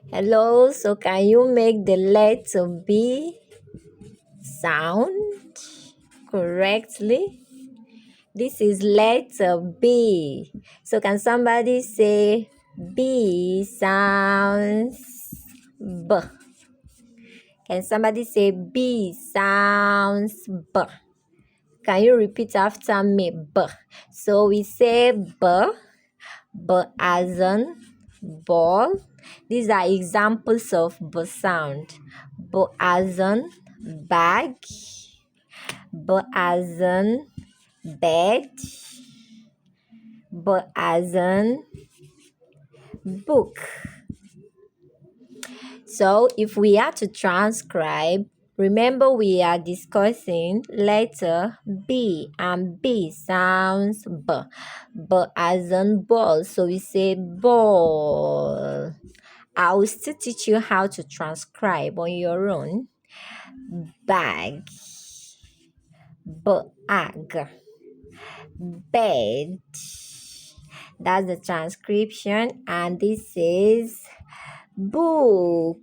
Hello, so can you make the letter B sound correctly? This is letter B. So can somebody say B sounds B? Can somebody say B sounds B? Can you repeat after me? B. So we say B. B as in ball. These are examples of B sound. B as in bag. B as in bed. B as in book. So if we are to transcribe, remember we are discussing letter B, and B sounds B. B as in ball. So we say ball. I will still teach you how to transcribe on your own. Bag, bag, bed. That's the transcription, and this is book.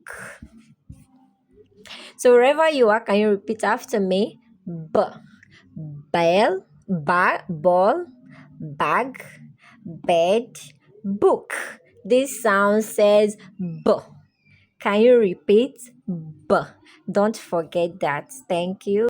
So wherever you are, can you repeat after me? Bell, ball, bag, bed, book. This sound says B. Can you repeat B? Don't forget that. Thank you.